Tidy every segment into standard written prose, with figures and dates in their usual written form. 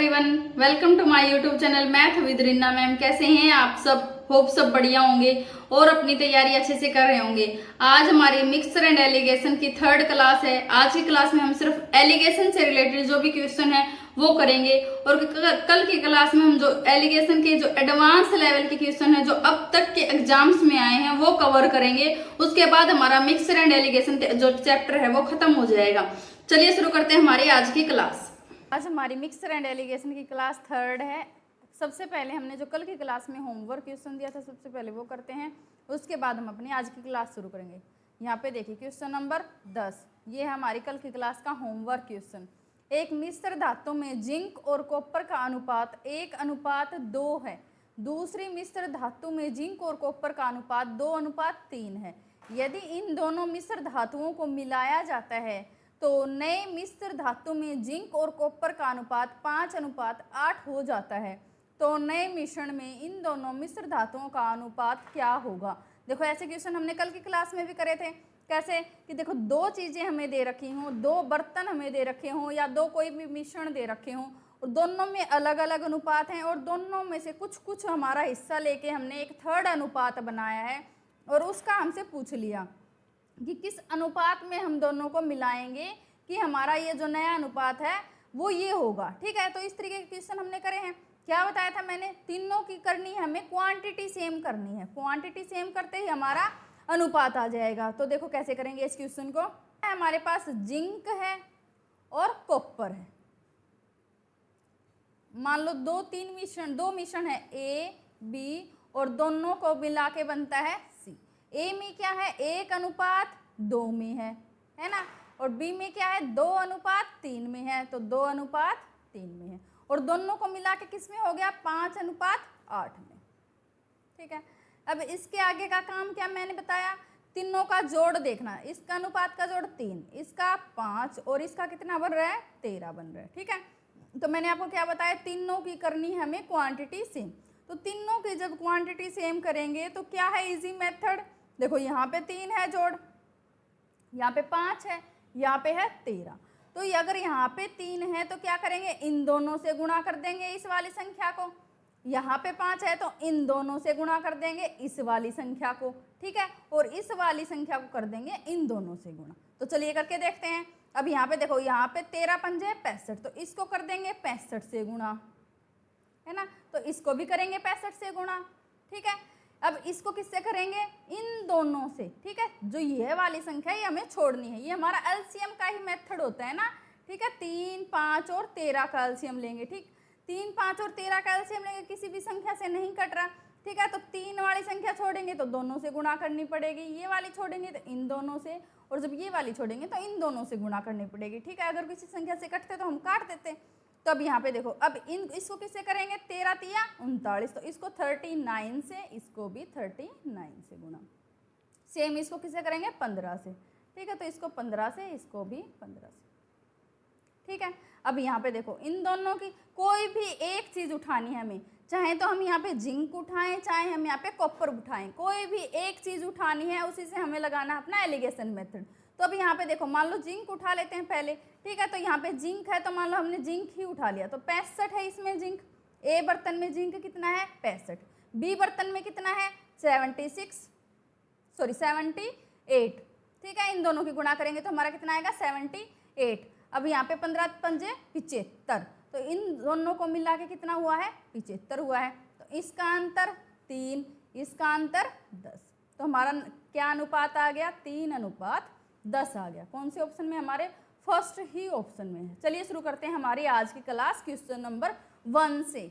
Everyone, welcome to my YouTube channel math with Reena ma'am. कैसे हैं आप सब? होप सब बढ़िया होंगे और अपनी तैयारी अच्छे से कर रहे होंगे। आज हमारी मिक्सचर एंड एलिगेशन की थर्ड क्लास है। आज की क्लास में हम सिर्फ एलिगेशन से रिलेटेड जो भी क्वेश्चन है वो करेंगे और कल की क्लास में हम जो एलिगेशन के जो एडवांस लेवल के क्वेश्चन है जो अब तक के एग्जाम्स में आए हैं वो कवर करेंगे। उसके बाद हमारा मिक्सचर एंड एलिगेशन जो चैप्टर है वो खत्म हो जाएगा। चलिए शुरू करते हैं हमारी आज की क्लास। आज हमारी मिक्सचर एंड एलिगेशन की क्लास थर्ड है। सबसे पहले हमने जो कल की क्लास में होमवर्क क्वेश्चन दिया था सबसे पहले वो करते हैं, उसके बाद हम अपनी आज की क्लास शुरू करेंगे। यहाँ पे देखिए क्वेश्चन नंबर 10, ये है हमारी कल की क्लास का होमवर्क क्वेश्चन। एक मिश्र धातु में जिंक और कॉपर का अनुपात 1:2 है। दूसरी मिश्र धातु में जिंक और कॉपर का अनुपात 2:3 है। यदि इन दोनों मिश्र धातुओं को मिलाया जाता है तो नए मिश्र धातु में जिंक और कॉपर का अनुपात 5:8 हो जाता है। तो नए मिश्रण में इन दोनों मिश्र धातुओं का अनुपात क्या होगा? देखो ऐसे क्वेश्चन हमने कल की क्लास में भी करे थे। कैसे कि देखो दो चीजें हमें दे रखी हों, दो बर्तन हमें दे रखे हों या दो कोई भी मिश्रण दे रखे हों और दोनों में अलग अलग अनुपात हैं और दोनों में से कुछ कुछ हमारा हिस्सा लेके हमने एक थर्ड अनुपात बनाया है और उसका हमसे पूछ लिया कि किस अनुपात में हम दोनों को मिलाएंगे कि हमारा ये जो नया अनुपात है वो ये होगा। ठीक है, तो इस तरीके के क्वेश्चन हमने करे हैं। क्या बताया था मैंने? तीनों की करनी है हमें, क्वांटिटी सेम करनी है। क्वांटिटी सेम करते ही हमारा अनुपात आ जाएगा। तो देखो कैसे करेंगे इस क्वेश्चन को। हमारे पास जिंक है और कॉपर है। मान लो दो मिश्रण है ए बी और दोनों को मिला के बनता है सी। ए में क्या है? 1:2 में है ना, और बी में क्या है? 2:3 में है, तो 2:3 में है और दोनों को मिला के किस में हो गया? 5:8 में। ठीक है, अब इसके आगे का काम क्या मैंने बताया? तीनों का जोड़ देखना। इसका अनुपात का जोड़ 3, इसका 5 और इसका कितना बन रहा है? 13 बन रहा है। ठीक है, तो मैंने आपको क्या बताया? तीनों की करनी है हमें क्वांटिटी सेम। तो तीनों की जब क्वांटिटी सेम करेंगे तो क्या है इजी मेथड? देखो यहाँ पे 3 है जोड़, यहाँ पे 5 है, यहाँ पे है 13। तो अगर यहाँ पे 3 है तो क्या करेंगे? इन दोनों से गुणा कर देंगे इस वाली संख्या को। यहाँ पे 5 है तो इन दोनों से गुणा कर देंगे इस वाली संख्या को। ठीक है, और इस वाली संख्या को कर देंगे इन दोनों से गुणा। तो चलिए करके देखते हैं। अब यहाँ पे देखो, यहाँ पे 13 पंजे 65, तो इसको कर देंगे 65 से गुणा, है ना, तो इसको भी करेंगे 65 से गुणा। ठीक है, अब इसको किससे करेंगे? इन दोनों से। ठीक है, जो ये वाली संख्या ये हमें छोड़नी है, ये हमारा एलसीएम का ही मेथड होता है ना। ठीक है, 3, 5 और 13 का एलसीएम लेंगे। ठीक, 3, 5 और 13 का एलसीएम लेंगे, किसी भी संख्या से नहीं कट रहा। ठीक है, तो 3 वाली संख्या छोड़ेंगे तो दोनों से गुणा करनी पड़ेगी, ये वाली छोड़ेंगे तो इन दोनों से, और जब ये वाली छोड़ेंगे तो इन दोनों से गुणा करनी पड़ेगी। ठीक है, अगर किसी संख्या से कटते तो हम काट देते। तो अब यहाँ पे देखो, अब इसको किससे करेंगे? 13 तिया 39, तो इसको 39 से, इसको भी 39 से गुणा। सेम इसको किससे करेंगे? 15 से। ठीक है, तो इसको 15 से, इसको भी 15 से। ठीक है, अब यहाँ पे देखो, इन दोनों की कोई भी एक चीज उठानी है हमें, चाहे तो हम यहाँ पे जिंक उठाएं, चाहे हम यहाँ पे कॉपर उठाएं, कोई भी एक चीज उठानी है, उसी से हमें लगाना है अपना एलिगेशन मेथड। तो अब यहाँ पे देखो, मान लो जिंक उठा लेते हैं पहले। ठीक है, तो यहाँ पे जिंक है तो मान लो हमने जिंक ही उठा लिया, तो 65 है इसमें जिंक। ए बर्तन में जिंक कितना है? 65। बी बर्तन में कितना है? 78। ठीक है, इन दोनों की गुणा करेंगे तो हमारा कितना आएगा? 78। अब यहाँ पे 15 पंजे 75, तो इन दोनों को मिला के कितना हुआ है? 75 हुआ है। तो इसका अंतर 3, इसका अंतर 10, तो हमारा क्या अनुपात आ गया? 3:10 आ गया। कौन से ऑप्शन में? हमारे फर्स्ट ही ऑप्शन में है। चलिए शुरू करते हैं हमारी आज की क्लास क्वेश्चन नंबर 1 से।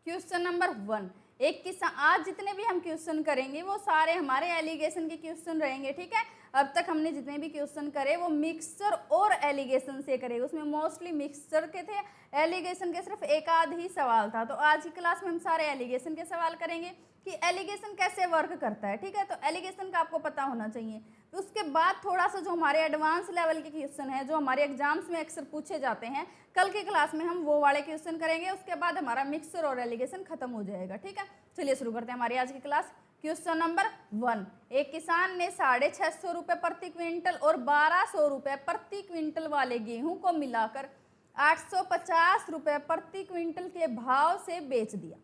क्वेश्चन नंबर 1, एक किस्सा। आज जितने भी हम क्वेश्चन करेंगे वो सारे हमारे एलिगेशन के क्वेश्चन रहेंगे। ठीक है, अब तक हमने जितने भी क्वेश्चन करे वो मिक्सचर और एलिगेशन से करे, उसमें मोस्टली मिक्सचर के थे, एलिगेशन के सिर्फ एक आध ही सवाल था। तो आज की क्लास में हम सारे एलिगेशन के सवाल करेंगे कि एलिगेशन कैसे वर्क करता है। ठीक है, तो एलिगेशन का आपको पता होना चाहिए। तो उसके बाद थोड़ा सा जो हमारे एडवांस लेवल के क्वेश्चन है जो हमारे एग्जाम्स में अक्सर पूछे जाते हैं, कल की क्लास में हम वो वाले क्वेश्चन करेंगे। उसके बाद हमारा मिक्सचर और एलिगेशन खत्म हो जाएगा। ठीक है, चलिए शुरू करते हैं हमारी आज की क्लास। क्वेश्चन नंबर 1, एक किसान ने 650 रुपये प्रति क्विंटल और 1200 रुपये प्रति क्विंटल वाले गेहूं को मिलाकर 850 रुपये प्रति क्विंटल के भाव से बेच दिया।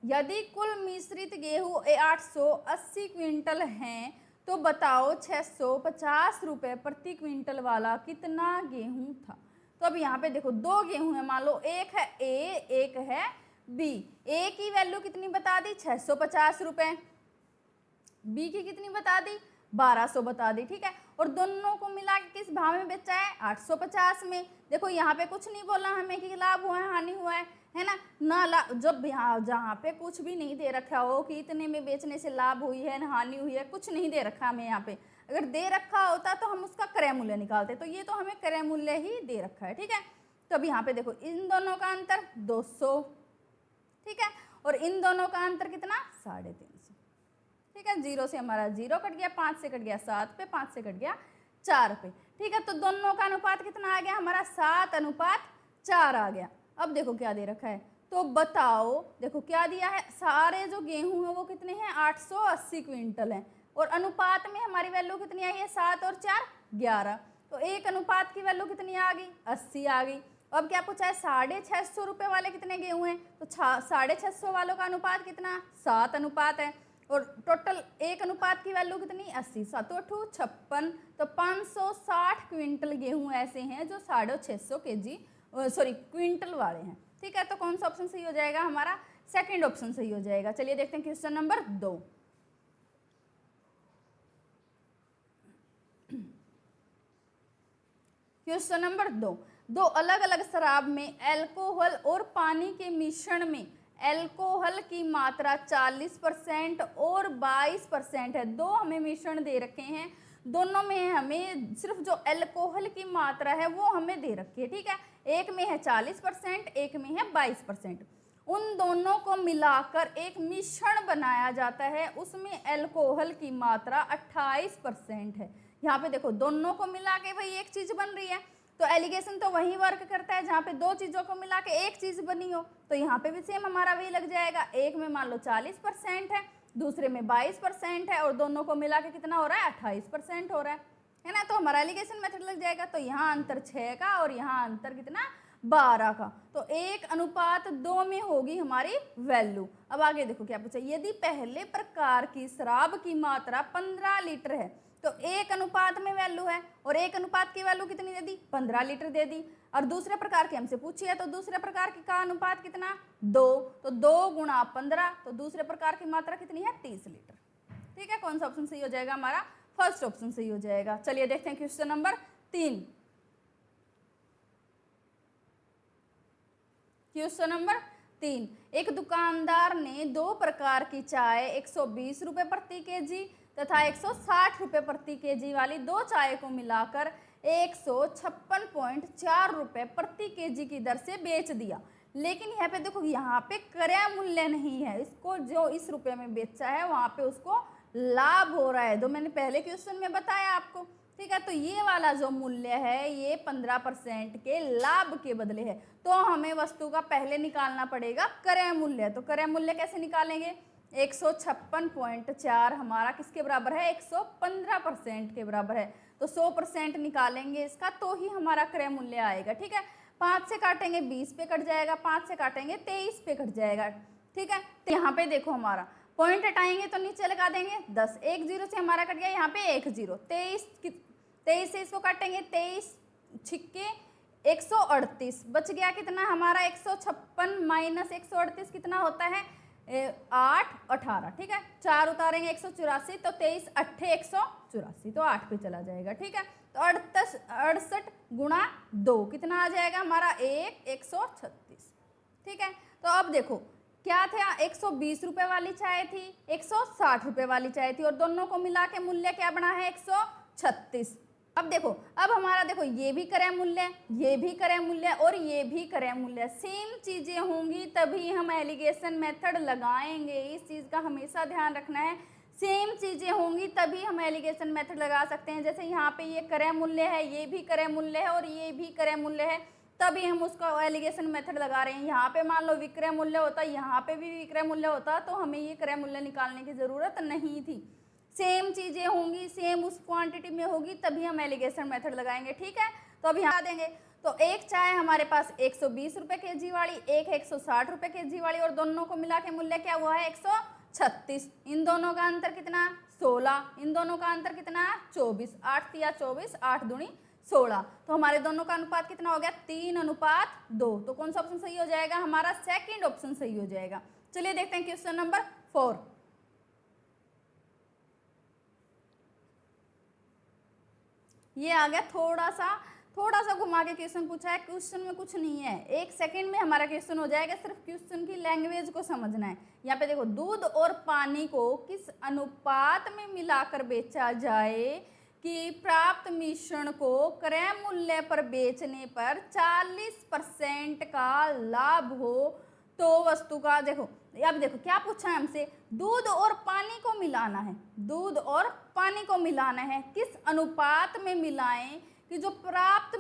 यदि कुल मिश्रित गेहूं 880 क्विंटल हैं तो बताओ 650 रुपये प्रति क्विंटल वाला कितना गेहूं था। तो अब यहाँ पे देखो दो गेहूं है, मान लो एक है ए एक है बी। ए की वैल्यू कितनी बता दी 650 रुपये, बी की कितनी बता दी 1200 बता दी, ठीक है। और दोनों को मिला के किस भाव में बेचा है 850 में। देखो यहाँ पे कुछ नहीं बोला हमें कि लाभ हुआ है हानि हुआ है ना, ना लाभ। जब यहाँ जहाँ पे कुछ भी नहीं दे रखा हो कि इतने में बेचने से लाभ हुई है हानि हुई है, कुछ नहीं दे रखा हमें यहाँ पे। अगर दे रखा होता तो हम उसका क्रय मूल्य निकालते, तो ये तो हमें क्रय मूल्य ही दे रखा है, ठीक है। तो अब यहाँ पे देखो इन दोनों का अंतर 200, ठीक है, और इन दोनों का अंतर कितना 350, ठीक है। 0 से हमारा 0 कट गया, 5 से कट गया 7 पे, 5 से कट गया 4 पे, ठीक है। तो दोनों का अनुपात कितना आ गया हमारा 7:4 आ गया। अब देखो क्या दे रखा है, तो बताओ देखो क्या दिया है, सारे जो गेहूं है वो कितने हैं 880 क्विंटल हैं, और अनुपात में हमारी वैल्यू कितनी आई है 7 और 4 11। तो एक अनुपात की वैल्यू कितनी आ गई 80 आ गई। अब क्या पूछा है 650 रुपये वाले कितने गेहूं हैं, तो 650 वालों का अनुपात कितना 7 अनुपात है, और टोटल एक अनुपात की वैल्यू कितनी 80, 7 8 56, तो 560 क्विंटल गेहूं ऐसे हैं जो 650 kg क्विंटल वाले हैं, ठीक है। तो कौन सा ऑप्शन सही हो जाएगा हमारा, सेकंड ऑप्शन सही हो जाएगा। चलिए देखते हैं क्वेश्चन नंबर 2। क्वेश्चन नंबर 2, दो अलग अलग शराब में अल्कोहल और पानी के मिश्रण में अल्कोहल की मात्रा 40% और 22% है। दो हमें मिश्रण दे रखे हैं, दोनों में हमें सिर्फ जो अल्कोहल की मात्रा है वो हमें दे रखी है, ठीक है। एक में है 40%, एक में है 22%। उन दोनों को मिलाकर एक मिश्रण बनाया जाता है, उसमें अल्कोहल की मात्रा 28% है। यहाँ पे देखो दोनों को मिला के भाई एक चीज बन रही है, तो एलिगेशन तो वही वर्क करता है जहाँ पे दो चीज़ों को मिला के एक चीज़ बनी हो। तो यहाँ पे भी सेम हमारा वही लग जाएगा, एक में मान लो 40% है, दूसरे में 22% है, और दोनों को मिला के कितना हो रहा है 28% हो रहा है ना। तो हमारा एलिगेशन मेथड लग जाएगा। तो यहाँ अंतर 6 का और यहाँ अंतर कितना 12 का, तो 1:2 में होगी हमारी वैल्यू। अब आगे देखो क्या पूछा, यदि पहले प्रकार की शराब की मात्रा 15 लीटर है तो 1 अनुपात में वैल्यू है, और 1 अनुपात की वैल्यू कितनी दे दी 15 लीटर दे दी। और दूसरे प्रकार की हमसे पूछी है, तो दूसरे प्रकार की का अनुपात कितना 2, तो 2 × 15, तो दूसरे प्रकार की मात्रा कितनी है 30 लीटर, ठीक है। कौन सा ऑप्शन सही हो जाएगा हमारा, फर्स्ट ऑप्शन सही हो जाएगा। चलिए देखते हैं क्वेश्चन नंबर 3। क्वेश्चन नंबर 3, एक दुकानदार ने 2 प्रकार की चाय 120 रुपये प्रति केजी तथा 160 रुपये प्रति केजी वाली 2 चाय को मिलाकर 156.4 रुपये प्रति केजी की दर से बेच दिया। लेकिन यहाँ पे देखो, यहाँ पे क्रय मूल्य नहीं है, इसको जो इस रुपये में बेचा है वहाँ पे उसको लाभ हो रहा है, जो मैंने पहले क्वेश्चन में बताया आपको, ठीक है। तो ये वाला जो मूल्य है ये 15% के लाभ के बदले है, तो हमें वस्तु का पहले निकालना पड़ेगा क्रय मूल्य। तो क्रय मूल्य कैसे निकालेंगे, 156.4 हमारा किसके बराबर है 115% के बराबर है, तो 100% निकालेंगे इसका तो ही हमारा क्रय मूल्य आएगा, ठीक है। 5 से काटेंगे 20 पे कट जाएगा, 5 से काटेंगे 23 पे कट जाएगा, ठीक है। तो यहाँ पे देखो हमारा पॉइंट हटाएंगे तो नीचे लगा देंगे 10, 1 0 से हमारा कट गया, यहाँ पे 1 0, 23 से इसको काटेंगे 23 छिक्के 138, बच गया कितना हमारा 156 माइनस 138 कितना होता है 8 18, ठीक है। 4 उतारेंगे 184, तो 23 8 184, तो 8 पे चला जाएगा, ठीक है। तो 68 × 2 कितना आ जाएगा हमारा 136, ठीक है। तो अब देखो क्या था, 120 रुपये वाली चाय थी, 160 रुपये वाली चाय थी, और दोनों को मिला के मूल्य क्या बना है 136। अब देखो, अब हमारा देखो ये भी क्रय मूल्य, ये भी क्रय मूल्य और ये भी क्रय मूल्य, सेम चीजें होंगी तभी हम एलिगेशन मेथड लगाएंगे। इस चीज का हमेशा ध्यान रखना है, सेम चीजें होंगी तभी हम एलिगेशन मेथड लगा सकते हैं। जैसे यहाँ पे ये क्रय मूल्य है, ये भी क्रय मूल्य है और ये भी क्रय मूल्य है, तभी हम उसका एलिगेशन मेथड लगा रहे हैं। यहाँ पे मान लो विक्रय मूल्य होता, यहाँ पे भी विक्रय मूल्य होता, तो हमें ये क्रय मूल्य निकालने की जरूरत नहीं थी। सेम चीजें होंगी, सेम उस क्वांटिटी में होगी, तभी हम एलिगेशन मेथड लगाएंगे। ठीक है, तो अब यहाँ देंगे तो एक चाय हमारे पास 120 रुपये केजी वाली, एक 160 रुपये केजी वाली, और दोनों को मिला के मूल्य क्या हुआ है 136। इन दोनों का अंतर कितना 16, इन दोनों का अंतर कितना 24, 8 या 24, 8 दूनी 16। तो हमारे दोनों का अनुपात कितना हो गया 3:2। तो कौन सा ऑप्शन सही हो जाएगा हमारा, सेकंड ऑप्शन सही हो जाएगा। चलिए देखते हैं क्वेश्चन नंबर 4। ये आ गया थोड़ा सा घुमा के क्वेश्चन पूछा है। क्वेश्चन में कुछ नहीं है, 1 सेकंड में हमारा क्वेश्चन हो जाएगा, सिर्फ क्वेश्चन की लैंग्वेज को समझना है। यहाँ पे देखो, दूध और पानी को किस अनुपात में मिलाकर बेचा जाए कि प्राप्त मिश्रण को क्रय मूल्य पर बेचने पर 40% का लाभ हो, तो वस्तु का देखो, अब देखो क्या पूछा है हमसे, दूध और पानी को मिलाना है, दूध और पानी को मिलाना है, किस अनुपात में मिलाएं कि जो प्राप्त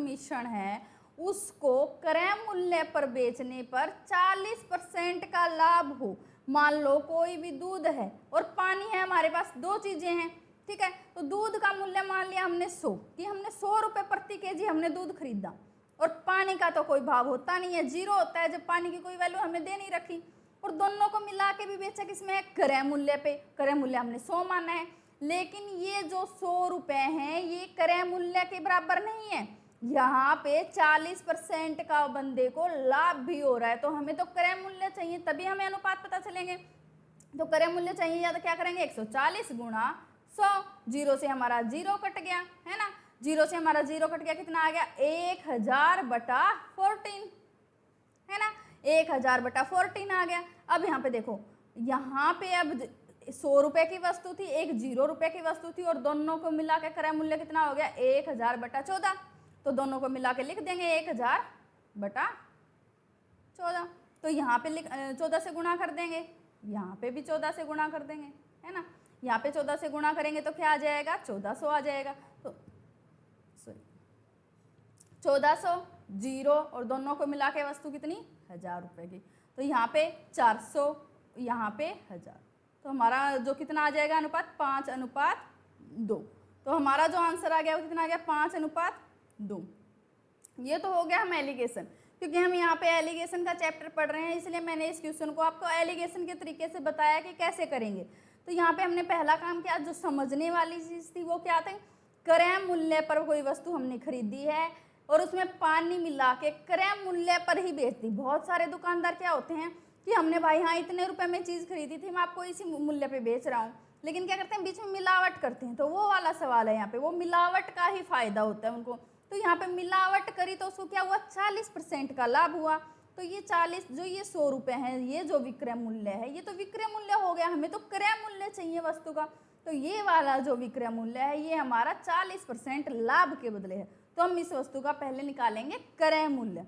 मिश्रण है उसको क्रय मूल्य पर बेचने पर 40% का लाभ हो। मान लो कोई भी दूध है और पानी है, हमारे पास दो चीजें हैं। ठीक है, तो दूध का मूल्य मान लिया हमने 100, कि हमने 100 रुपये प्रति केजी हमने दूध खरीदा, और पानी का तो कोई भाव होता नहीं है, 0 होता है, जब पानी की कोई वैल्यू हमें दे नहीं रखी, और दोनों को मिला के भी बेचा किसमें है क्रय मूल्य पे। क्रय मूल्य हमने 100 माना है, लेकिन ये जो 100 रुपये हैं ये क्रय मूल्य के बराबर नहीं है, यहाँ पे 40% का बंदे को लाभ भी हो रहा है। तो हमें तो क्रय मूल्य चाहिए, तभी हमें अनुपात पता चलेंगे। तो क्रय मूल्य चाहिए, या तो क्या करेंगे 140 गुणा 100, 0 से हमारा 0 कट गया है ना, 0 से हमारा 0 कट गया, कितना आ गया 1000/14 है ना, 1000/14 आ गया। अब यहाँ पे देखो, यहाँ पे अब 100 रुपये की वस्तु थी, एक 0 रुपये की वस्तु थी, और दोनों को मिला के क्रय मूल्य कितना हो गया 1000/14। तो दोनों को मिला के लिख देंगे 1000/14। तो यहाँ पे 14 से गुणा कर देंगे, यहाँ पे भी 14 से गुणा कर देंगे, है ना, यहाँ पे 14 से गुणा करेंगे तो क्या आ जाएगा 1400 आ जाएगा। तो 1400, 0 और दोनों को मिला के वस्तु कितनी 1000 रुपये की। तो यहाँ पे 400, यहाँ पे 1000, तो हमारा जो कितना आ जाएगा अनुपात 5:2। तो हमारा जो आंसर आ गया वो कितना आ गया 5:2। ये तो हो गया हम एलिगेशन, क्योंकि हम यहाँ पे एलिगेशन का चैप्टर पढ़ रहे हैं, इसलिए मैंने इस क्वेश्चन को आपको एलिगेशन के तरीके से बताया कि कैसे करेंगे। तो यहाँ पे हमने पहला काम किया, जो समझने वाली चीज़ थी वो क्या थी, क्रय मूल्य पर कोई वस्तु हमने खरीदी है और उसमें पानी मिला के क्रय मूल्य पर ही बेच दी। बहुत सारे दुकानदार क्या होते हैं कि हमने भाई हाँ इतने रुपए में चीज़ खरीदी थी, मैं आपको इसी मूल्य पे बेच रहा हूँ, लेकिन क्या करते हैं बीच में मिलावट करते हैं। तो वो वाला सवाल है यहाँ पे, वो मिलावट का ही फायदा होता है उनको। तो यहाँ पे मिलावट करी तो उसको क्या हुआ 40% का लाभ हुआ। तो ये 40 जो ये 100 रुपये हैं, ये जो विक्रय मूल्य है ये तो विक्रय मूल्य हो गया, हमें तो क्रय मूल्य चाहिए वस्तु का। तो ये वाला जो विक्रय मूल्य है ये हमारा 40% लाभ के बदले है। तो हम इस वस्तु का पहले निकालेंगे क्रय मूल्य।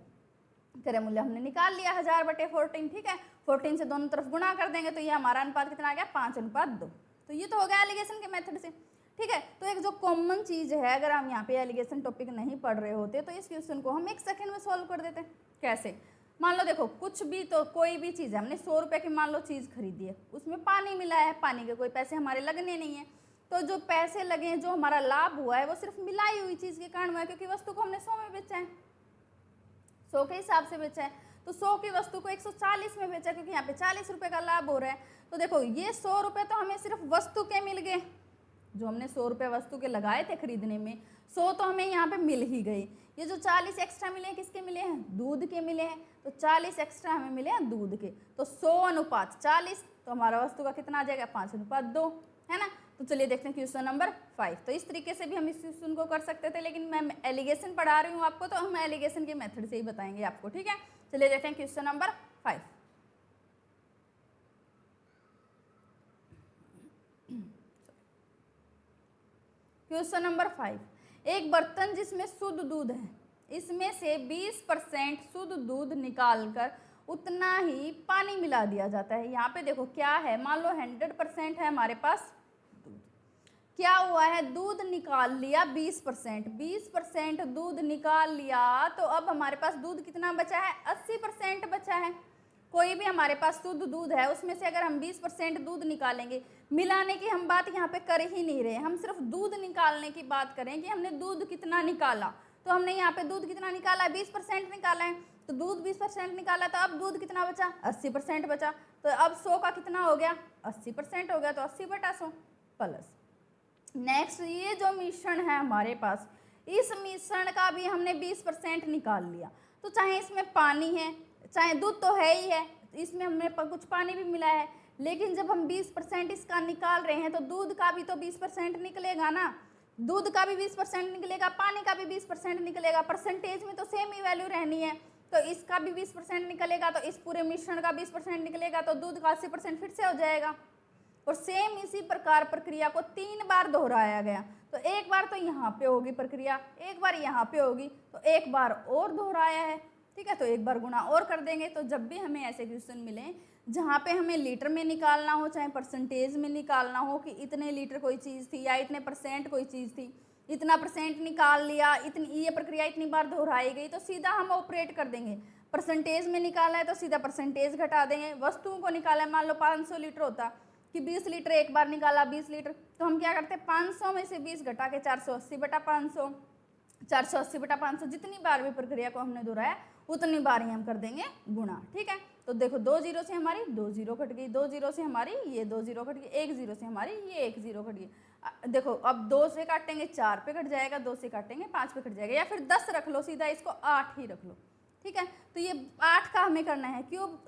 क्रय मूल्य हमने निकाल लिया 1000/14। ठीक है, 14 से दोनों तरफ गुणा कर देंगे तो ये हमारा अनुपात कितना आ गया 5:2। तो ये तो हो गया एलिगेशन के मेथड से। ठीक है, तो एक जो कॉमन चीज़ है, अगर हम यहाँ पे एलिगेशन टॉपिक नहीं पढ़ रहे होते तो इस क्वेश्चन को हम 1 सेकंड में सॉल्व कर देते। कैसे, मान लो देखो कुछ भी, तो कोई भी चीज़ है, हमने 100 रुपये की मान लो चीज़ खरीदी है, उसमें पानी मिला है, पानी के कोई पैसे हमारे लगने नहीं है। तो जो पैसे लगे हैं, जो हमारा लाभ हुआ है वो सिर्फ मिलाई हुई चीज़ के कारण हुआ है, क्योंकि वस्तु को हमने 100 में बेचा है, 100 के हिसाब से बेचा है। तो 100 की वस्तु को 140 में बेचा, क्योंकि यहाँ पे 40 रुपये का लाभ हो रहा है। तो देखो ये 100 रुपये तो हमें सिर्फ वस्तु के मिल गए, जो हमने 100 रुपये वस्तु के लगाए थे खरीदने में, 100 तो हमें यहाँ पे मिल ही गई। ये जो 40 एक्स्ट्रा मिले हैं किसके मिले हैं, दूध के मिले हैं। तो 40 एक्स्ट्रा हमें मिले हैं दूध के। तो 100:40, तो हमारा वस्तु का कितना आ जाएगा 5:2, है ना। तो चलिए देखते हैं क्वेश्चन नंबर 5। तो इस तरीके से भी हम इस क्वेश्चन को कर सकते थे, लेकिन मैं एलिगेशन पढ़ा रही हूँ आपको, तो हम एलिगेशन के मेथड से ही बताएंगे आपको। ठीक है, चलिए देखते हैं क्वेश्चन नंबर 5। क्वेश्चन नंबर 5, एक बर्तन जिसमें शुद्ध दूध है, इसमें से 20% शुद्ध दूध निकालकर उतना ही पानी मिला दिया जाता है। यहाँ पे देखो क्या है, मान लो 100% है हमारे पास दूध, क्या हुआ है, दूध निकाल लिया 20%, 20% दूध निकाल लिया, तो अब हमारे पास दूध कितना बचा है, 80% बचा है। कोई भी हमारे पास शुद्ध दूध है, उसमें से अगर हम 20% दूध निकालेंगे, मिलाने की हम बात यहाँ पे कर ही नहीं रहे, हम सिर्फ दूध निकालने की बात करें कि हमने दूध कितना निकाला। तो हमने यहाँ पे दूध कितना निकाला है, 20% निकाला है, तो दूध 20% निकाला, तो अब दूध कितना बचा, 80% बचा। तो अब 100 का कितना हो गया, 80% हो गया, तो 80/100 प्लस। नेक्स्ट, ये जो मिश्रण है हमारे पास, इस मिश्रण का भी हमने 20% निकाल लिया। तो चाहे इसमें पानी है, चाहे दूध तो है ही है, इसमें हमने कुछ पानी भी मिला है, लेकिन जब हम 20% इसका निकाल रहे हैं तो दूध का भी तो 20% निकलेगा ना, दूध का भी 20% निकलेगा, पानी का भी 20% निकलेगा, परसेंटेज में तो सेम ही वैल्यू रहनी है, तो इसका भी 20% निकलेगा, तो इस पूरे मिश्रण का 20% निकलेगा, तो दूध का 80% फिर से हो जाएगा। और सेम इसी प्रकार प्रक्रिया को 3 बार दोहराया गया, तो एक बार तो यहाँ पे होगी प्रक्रिया, एक बार यहाँ पे होगी, तो एक बार और दोहराया है, ठीक है, तो एक बार गुणा और कर देंगे। तो जब भी हमें ऐसे क्वेश्चन मिले जहाँ पे हमें लीटर में निकालना हो, चाहे परसेंटेज में निकालना हो कि इतने लीटर कोई चीज़ थी या इतने % कोई चीज़ थी, इतना % निकाल लिया, इतनी ये प्रक्रिया इतनी बार दोहराई गई, तो सीधा हम ऑपरेट कर देंगे। परसेंटेज में निकाला है तो सीधा परसेंटेज घटा देंगे, वस्तुओं को निकाला है, मान लो 500 लीटर होता कि 20 लीटर एक बार निकाला, 20 लीटर, तो हम क्या करते हैं, 500 में से 20 घटा के 480/500, 480/500, जितनी बार भी प्रक्रिया को हमने दोहराया उतनी बार ही हम कर देंगे गुणा, ठीक है। तो देखो 2 जीरो से हमारी 2 जीरो कट गई, 2 जीरो से हमारी ये 2 जीरो कट गई, 1 जीरो से हमारी ये 1 जीरो कट गई। देखो अब 2 से काटेंगे 4 पे कट जाएगा, 2 से काटेंगे 5 पे कट जाएगा, या फिर 10 रख लो, सीधा इसको 8 ही रख लो, ठीक है। तो ये 8 का हमें करना है क्यूब,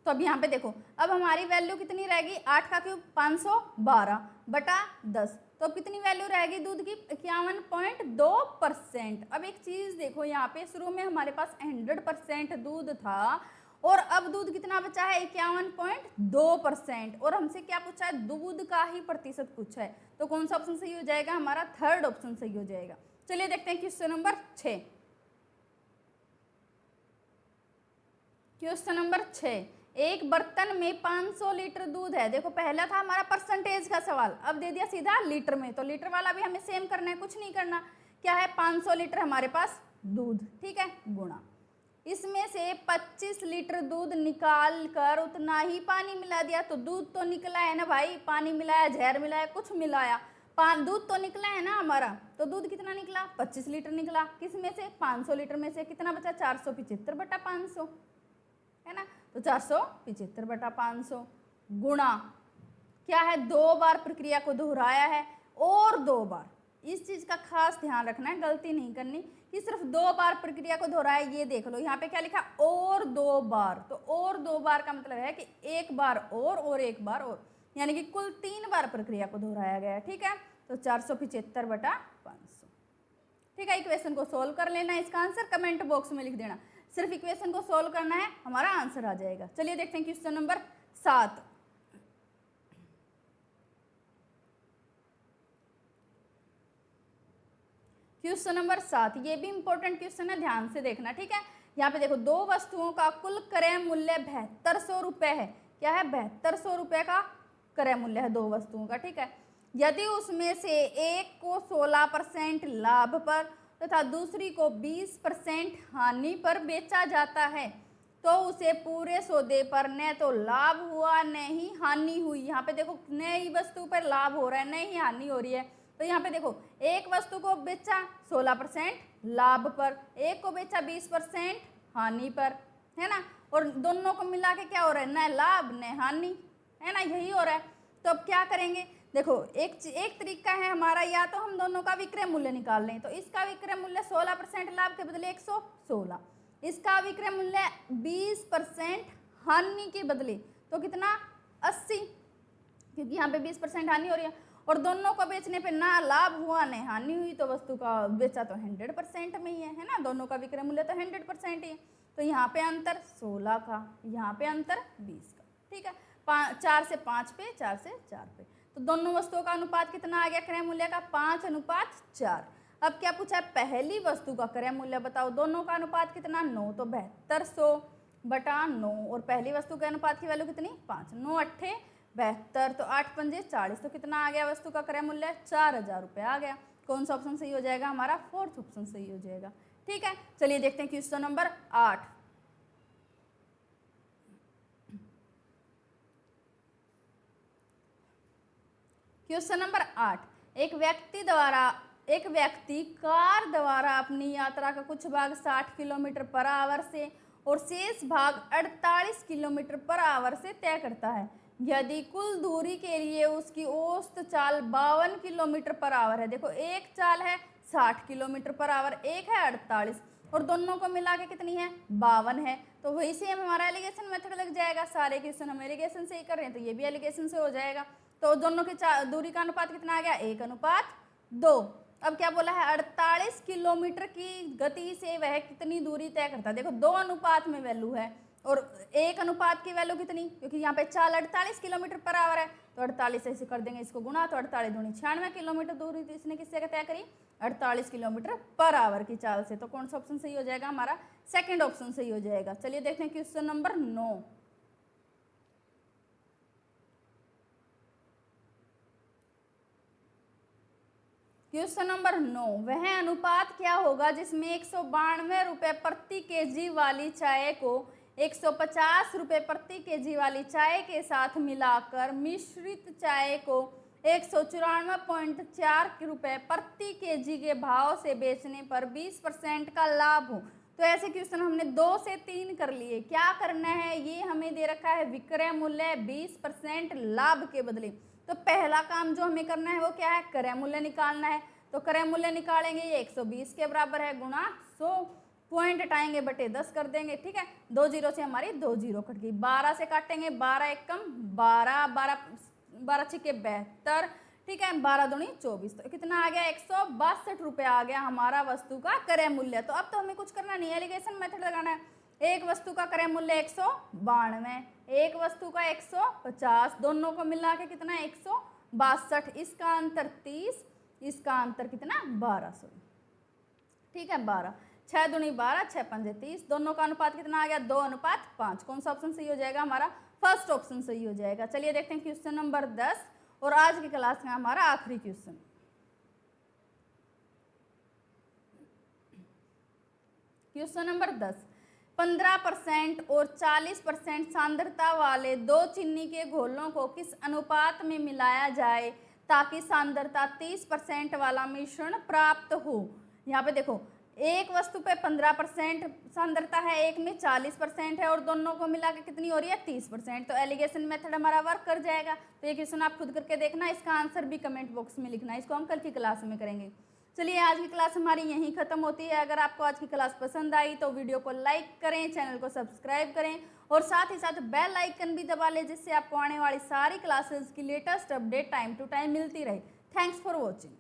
तो अब यहाँ पे देखो अब हमारी वैल्यू कितनी रहेगी, 8 का क्यूब 512/10, तो अब कितनी वैल्यू रहेगी दूध की, 51.2%। अब एक चीज़ देखो, यहाँ पे शुरू में हमारे पास 100% दूध था, और अब दूध कितना बचा है, 51.2%, और हमसे क्या पूछा है, दूध का ही प्रतिशत पूछा है, तो कौन सा ऑप्शन सही हो जाएगा, हमारा थर्ड ऑप्शन सही हो जाएगा। चलिए देखते हैं क्वेश्चन नंबर 6। क्वेश्चन नंबर 6, एक बर्तन में 500 लीटर दूध है। देखो पहला था हमारा परसेंटेज का सवाल, अब दे दिया सीधा लीटर में, तो लीटर वाला भी हमें सेम करना है, कुछ नहीं करना, क्या है, 500 लीटर हमारे पास दूध, ठीक है, गुणा, इसमें से 25 लीटर दूध निकाल कर उतना ही पानी मिला दिया, तो दूध तो निकला है ना भाई, पानी मिलाया, जहर मिलाया, कुछ मिलाया, दूध तो निकला है ना हमारा, तो दूध कितना निकला, 25 लीटर निकला, किसमें से, 500 लीटर में से कितना बचा, 475/500, है ना, तो 475/500 गुणा, क्या है, 2 बार प्रक्रिया को दोहराया है, और 2 बार, इस चीज का खास ध्यान रखना है, गलती नहीं करनी कि सिर्फ 2 बार प्रक्रिया को दोहराया। ये देख लो यहाँ पे क्या लिखा, और 2 बार, तो और 2 बार का मतलब है कि एक बार और एक बार और, यानी कि कुल 3 बार प्रक्रिया को दोहराया गया है, ठीक है। तो 475/500, ठीक है। इक्वेशन को सोल्व कर लेना, इसका आंसर कमेंट बॉक्स में लिख देना, सिर्फ इक्वेशन को सोल्व करना है, हमारा आंसर आ जाएगा। चलिए देखते हैं क्वेश्चन नंबर 7। क्वेश्चन नंबर 7, ये भी इंपॉर्टेंट क्वेश्चन है, ध्यान से देखना, ठीक है। यहाँ पे देखो 2 वस्तुओं का कुल क्रय मूल्य 7200 रुपये है, क्या है, 7200 रुपये का क्रय मूल्य है 2 वस्तुओं का, ठीक है। यदि उसमें से एक को 16% लाभ पर तथा दूसरी को 20% हानि पर बेचा जाता है, तो उसे पूरे सौदे पर न तो लाभ हुआ न ही हानि हुई। यहाँ पे देखो नई वस्तु पर लाभ हो रहा है, न ही हानि हो रही है, तो यहाँ पे देखो एक वस्तु को बेचा 16% लाभ पर, एक को बेचा 20% हानि पर, है ना, और दोनों को मिला के क्या हो रहा है, न लाभ न हानि, है ना, यही हो रहा है। तो अब क्या करेंगे, देखो एक तरीका है हमारा, या तो हम दोनों का विक्रय मूल्य निकाल लें, तो इसका विक्रय मूल्य 16% लाभ के बदले 116, इसका विक्रय मूल्य 20% हानि के बदले तो कितना 80, क्योंकि यहाँ पे 20% हानि हो रही है, और दोनों को बेचने पे ना लाभ हुआ न हानि हुई, तो वस्तु का बेचा तो 100% में ही है ना, दोनों का विक्रय मूल्य तो 100% ही है, तो यहाँ पे अंतर 16 का, यहाँ पे अंतर 20 का, ठीक है। 4 से 5 पे, 4 से 4 पे, तो दोनों वस्तुओं का अनुपात कितना आ गया क्रय मूल्य का, 5:4। अब क्या पूछा है, पहली वस्तु का क्रय मूल्य बताओ, दोनों का अनुपात कितना, 9, तो 7200/9, और पहली वस्तु के अनुपात की वैल्यू कितनी, 5, 9 8 72, तो 8 पंजे 40, तो कितना आ गया वस्तु का क्रय मूल्य? 4000 रुपये आ गया। कौन सा ऑप्शन सही हो जाएगा हमारा? फोर्थ ऑप्शन सही हो जाएगा। ठीक है, चलिए देखते हैं क्वेश्चन नंबर 8। क्वेश्चन नंबर 8, एक व्यक्ति कार द्वारा अपनी यात्रा का कुछ भाग 60 किलोमीटर पर आवर से और शेष भाग 48 किलोमीटर पर आवर से तय करता है। यदि कुल दूरी के लिए उसकी औसत चाल 52 किलोमीटर पर आवर है। देखो, एक चाल है 60 किलोमीटर पर आवर, एक है 48, और दोनों को मिला के कितनी है? 52 है। तो वही से हमारा एलिगेशन मेथड लग जाएगा। सारे क्वेश्चन हम एलिगेशन से ही कर रहे हैं, तो ये भी एलिगेशन से हो जाएगा। तो दोनों की दूरी का अनुपात कितना आ गया? 1:2। अब क्या बोला है? 48 किलोमीटर की गति से वह कितनी दूरी तय करता है। देखो, 2 अनुपात में वैल्यू है और 1 अनुपात की वैल्यू कितनी, क्योंकि यहाँ पे चाल 48 किलोमीटर पर आवर है, तो 48 ऐसे कर देंगे इसको गुणा, तो 48 दूनी 96 किलोमीटर दूरी तो इसने किससे तय करी? 48 किलोमीटर पर आवर की चाल से। तो कौन सा ऑप्शन सही हो जाएगा हमारा? सेकेंड ऑप्शन सही हो जाएगा। चलिए देखते हैं क्वेश्चन नंबर 9। क्वेश्चन नंबर 9, वह अनुपात क्या होगा जिसमें 192 रुपये प्रति केजी वाली चाय को 150 रुपये प्रति केजी वाली चाय के साथ मिलाकर मिश्रित चाय को 194.4 रुपये प्रति केजी के भाव से बेचने पर 20% का लाभ हो। तो ऐसे क्वेश्चन हमने 2 से 3 कर लिए। क्या करना है? ये हमें दे रखा है विक्रय मूल्य 20% लाभ के बदले। तो पहला काम जो हमें करना है वो क्या है? क्रय मूल्य निकालना है। तो क्रय मूल्य निकालेंगे, ये 120 के बराबर है गुणा 100, पॉइंट हटाएंगे बटे 10 कर देंगे। ठीक है, 2 जीरो से हमारी 2 जीरो कट गई। 12 से काटेंगे, 12 एक कम 12, 12 छिके 72, ठीक है, 12 दूनी 24, तो कितना आ गया? 162 रुपये आ गया हमारा वस्तु का क्रय मूल्य। तो अब तो हमें कुछ करना नहीं है, एलिगेशन मेथड लगाना है। एक वस्तु का क्रय मूल्य 192, एक वस्तु का 150, दोनों को मिला के कितना? 162, इसका अंतर 30, इसका अंतर कितना? 1200। ठीक है, 12, 6 दूनी 12, 6 पंजे 30, दोनों का अनुपात कितना आ गया? 2:5। कौन सा ऑप्शन सही हो जाएगा हमारा? फर्स्ट ऑप्शन सही हो जाएगा। चलिए देखते हैं क्वेश्चन नंबर 10 और आज की क्लास में हमारा आखिरी क्वेश्चन। क्वेश्चन नंबर 10, 15% और 40% सांद्रता वाले 2 चीनी के घोलों को किस अनुपात में मिलाया जाए ताकि सांद्रता 30% वाला मिश्रण प्राप्त हो। यहाँ पे देखो, एक वस्तु पे 15% सांद्रता है, एक में 40% है, और दोनों को मिला के कितनी हो रही है? 30%। तो एलिगेशन मेथड हमारा वर्क कर जाएगा। तो ये क्वेश्चन आप खुद करके देखना, इसका आंसर भी कमेंट बॉक्स में लिखना। इसको हम कल की क्लास में करेंगे। चलिए, आज की क्लास हमारी यहीं खत्म होती है। अगर आपको आज की क्लास पसंद आई तो वीडियो को लाइक करें, चैनल को सब्सक्राइब करें और साथ ही साथ बेल आइकन भी दबा लें, जिससे आपको आने वाली सारी क्लासेस की latest update time to time मिलती रहे। Thanks for watching.